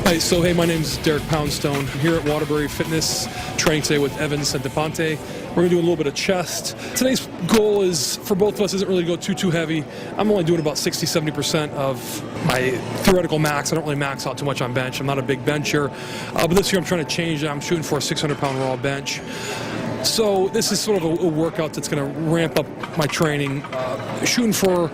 Hi, so hey, my name is Derek Poundstone. I'm here at Waterbury Fitness, training today with Evan Centoponte. We're going to do a little bit of chest. Today's goal is, for both of us, isn't really to go too heavy. I'm only doing about 60-70% of my theoretical max. I don't really max out too much on bench. I'm not a big bencher. But this year I'm trying to change it. I'm shooting for a 600-pound raw bench. So this is sort of a workout that's going to ramp up my training. Shooting for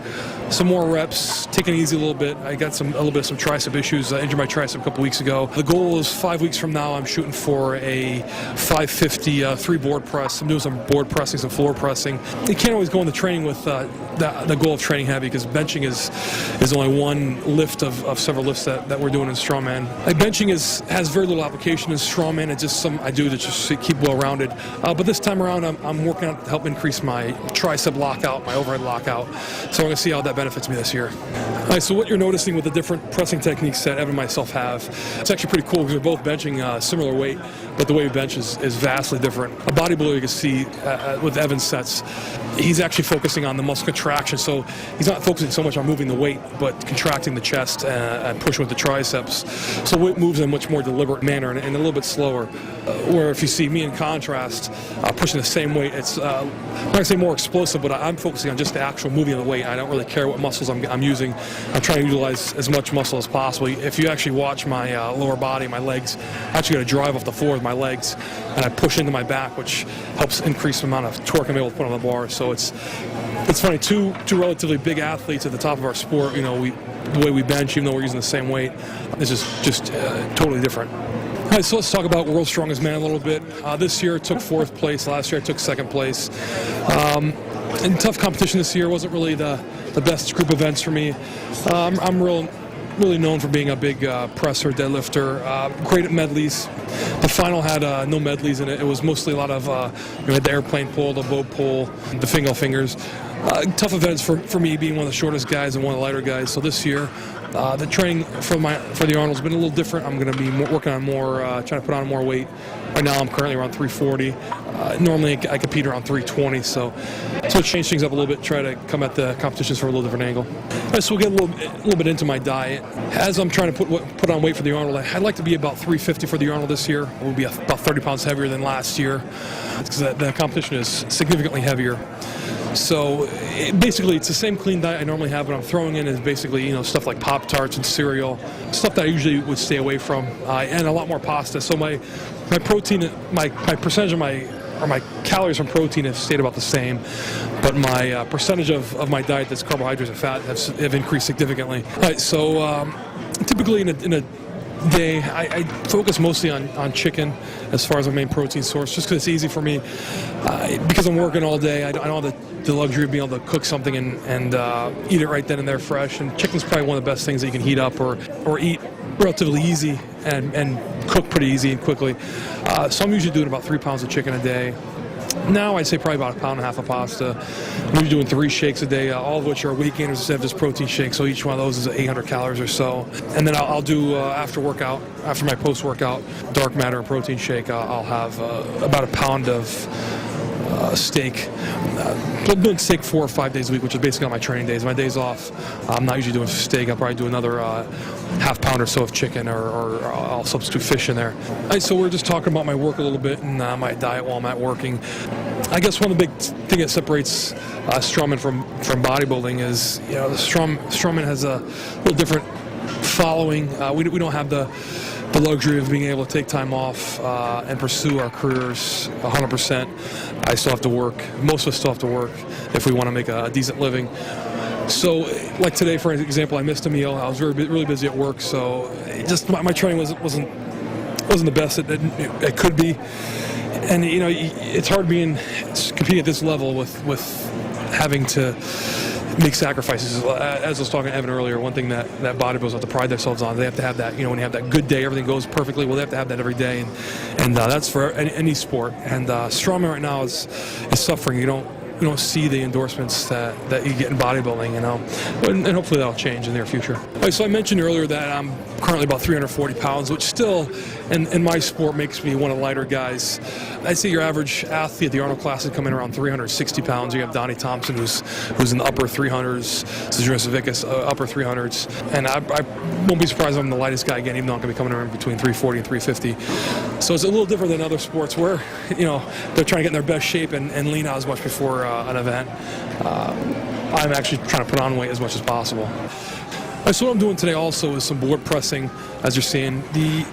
some more reps, taking it easy a little bit. I got a little bit of some tricep issues. I injured my tricep a couple weeks ago. The goal is 5 weeks from now, I'm shooting for a 550 3-board press. I'm doing some board pressing, some floor pressing. You can't always go into training with the goal of training heavy, because benching is only one lift of several lifts that we're doing in strongman. Benching has very little application in strongman. It's just something I do to just keep well-rounded. But this time around, I'm working on to help increase my tricep lockout, my overhead lockout. So I'm going to see how that benefits me this year. All right, so what you're noticing with the different pressing techniques that Evan and myself have, it's actually pretty cool because we're both benching similar weight, but the way we bench is vastly different. A bodybuilder, you can see with Evan's sets, he's actually focusing on the muscle contraction, so he's not focusing so much on moving the weight, but contracting the chest and pushing with the triceps. So it moves in a much more deliberate manner and a little bit slower. Where if you see me in contrast, pushing the same weight, it's I'm not going to say more explosive, but I'm focusing on just the actual moving of the weight. I don't really care what muscles I'm using. I'm trying to utilize as much muscle as possible. If you actually watch my lower body, my legs, I actually got to drive off the floor with my legs, and I push into my back, which helps increase the amount of torque I'm able to put on the bar. So it's funny, two relatively big athletes at the top of our sport, you know, the way we bench, even though we're using the same weight, is just totally different. All right, so let's talk about World's Strongest Man a little bit. This year I took 4th place. Last year I took 2nd place. In tough competition this year, wasn't really the best group events for me. I'm really known for being a big presser, deadlifter, great at medleys. The final had no medleys in it. It was mostly a lot of you had the airplane pull, the boat pull, the fingers. Tough events for me, being one of the shortest guys and one of the lighter guys. So this year, the training for the Arnold's been a little different. I'm going to be working on more, trying to put on more weight. Right now I'm currently around 340. Normally I compete around 320, so change things up a little bit, try to come at the competitions from a little different angle. Right, so we'll get a little bit into my diet. As I'm trying to put on weight for the Arnold, I'd like to be about 350 for the Arnold this year. We'll be about 30 pounds heavier than last year, because the competition is significantly heavier. So basically, it's the same clean diet I normally have, but I'm throwing in is basically stuff like Pop-Tarts and cereal, stuff that I usually would stay away from, and a lot more pasta. So my protein, my percentage of my calories from protein have stayed about the same, but my percentage of my diet that's carbohydrates and fat have increased significantly. All right, so typically in a day, I focus mostly on chicken as far as my main protein source, just because it's easy for me. Because I'm working all day, I don't have the luxury of being able to cook something and eat it right then and there fresh. And chicken's probably one of the best things that you can heat up or eat relatively easy and cook pretty easy and quickly. So I'm usually doing about 3 pounds of chicken a day. Now I'd say probably about 1.5 pounds of pasta. I'm usually doing 3 shakes a day, all of which are weight gainers instead of just protein shakes. So each one of those is 800 calories or so. And then I'll do after my post-workout dark matter and protein shake, I'll have about 1 pound of steak. I'm doing steak 4 or 5 days a week, which is basically on my training days. My days off, I'm not usually doing steak. I'll probably do another half pound or so of chicken, or I'll substitute fish in there. All right, so we're just talking about my work a little bit and my diet while I'm at working. I guess one of the big things that separates strongman from bodybuilding is, the strongman has a little different following. We don't have the luxury of being able to take time off and pursue our careers 100%. I still have to work. Most of us still have to work if we want to make a decent living. So, like today, for example, I missed a meal. I was really busy at work, so just my training wasn't the best it could be. And it's hard competing at this level with having to make sacrifices. As I was talking to Evan earlier, one thing that bodybuilders have to pride themselves on, they have to have that, when you have that good day, everything goes perfectly, well, they have to have that every day, and that's for any sport. And strongman right now is suffering. You don't see the endorsements that you get in bodybuilding, and hopefully that'll change in the near future. All right, so I mentioned earlier that I'm currently about 340 pounds, which still in my sport makes me one of the lighter guys. I'd say your average athlete at the Arnold Classic come in around 360 pounds. You have Donnie Thompson, who's in the upper 300s, Zydrunas Savickas, upper 300s, and I won't be surprised if I'm the lightest guy again, even though I'm going to be coming around between 340 and 350. So it's a little different than other sports where, you know, they're trying to get in their best shape and lean out as much before an event. I'm actually trying to put on weight as much as possible. So what I'm doing today also is some board pressing, as you're seeing. The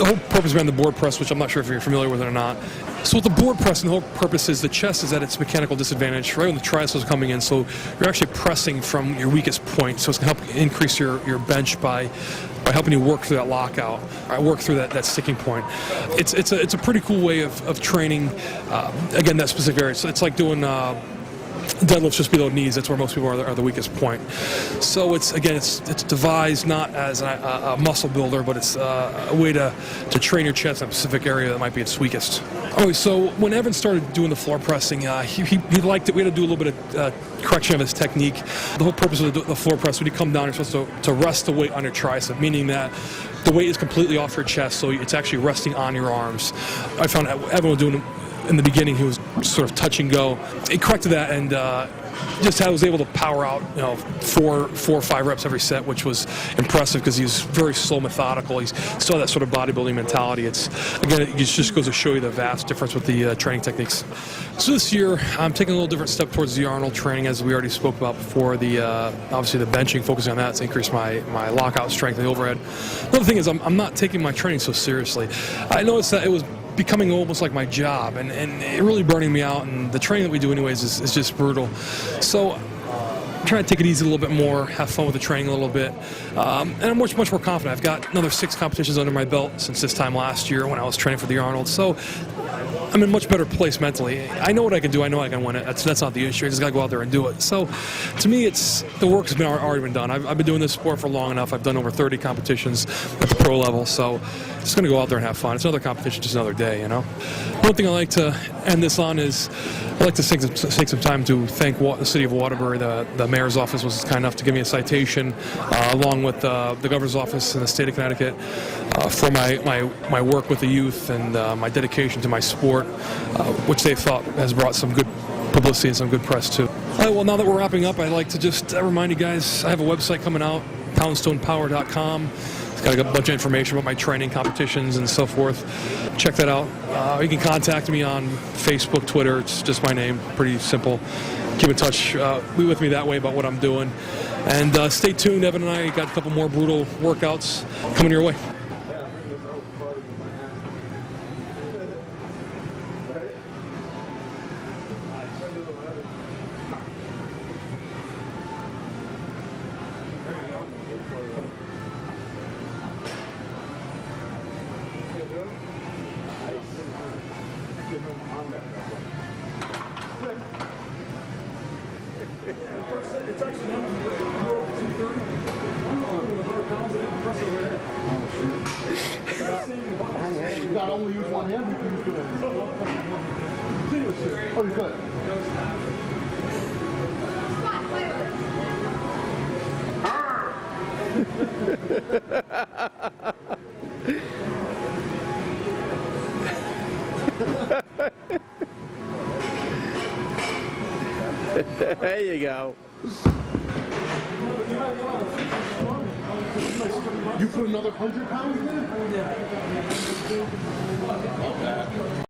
whole purpose behind the board press, which I'm not sure if you're familiar with it or not. So with the board pressing, the whole purpose is the chest is at its mechanical disadvantage right when the triceps are coming in. So you're actually pressing from your weakest point. So it's going to help increase your bench by helping you work through that lockout, work through that sticking point. It's a pretty cool way of training, again, that specific area. So it's like doing deadlifts just below knees. That's where most people are the weakest point. So it's devised not as a muscle builder, but it's a way to train your chest in a specific area that might be its weakest. Okay, so when Evan started doing the floor pressing, he liked it. We had to do a little bit of correction of his technique. The whole purpose of the floor press, when you come down, you're supposed to rest the weight on your tricep, meaning that the weight is completely off your chest, so it's actually resting on your arms. I found Evan was doing it in the beginning. He was sort of touch and go. He corrected that and was able to power out, you know, four or five reps every set, which was impressive because he's very slow, methodical. He's still that sort of bodybuilding mentality. It just goes to show you the vast difference with the training techniques. So this year, I'm taking a little different step towards the Arnold training, as we already spoke about before. Obviously the benching, focusing on that to increase my lockout strength and the overhead. Another thing is I'm not taking my training so seriously. I noticed that it was becoming almost like my job, and it really burning me out, and the training that we do anyways is just brutal. So I'm trying to take it easy a little bit more, have fun with the training a little bit, and I'm much more confident. I've got another 6 competitions under my belt since this time last year when I was training for the Arnold, so I'm in a much better place mentally. I know what I can do. I know I can win it. That's not the issue. I just got to go out there and do it. So to me, the work has already been done. I've been doing this sport for long enough. I've done over 30 competitions at the pro level, so just going to go out there and have fun. It's another competition, just another day, you know. One thing I like to end this on is I'd like to take some time to thank the city of Waterbury. The mayor's office was kind enough to give me a citation, along with the governor's office in the state of Connecticut, for my work with the youth and my dedication to my sport, which they thought has brought some good publicity and some good press too. All right, well, now that we're wrapping up, I'd like to just remind you guys, I have a website coming out, poundstonepower.com. It's got a bunch of information about my training, competitions, and so forth. Check that out. You can contact me on Facebook, Twitter. It's just my name. Pretty simple. Keep in touch. Be with me that way about what I'm doing. And stay tuned. Evan and I got a couple more brutal workouts coming your way. You got to only use one hand. Oh, you're good. There you go. You put another 100 pounds in it? Yeah.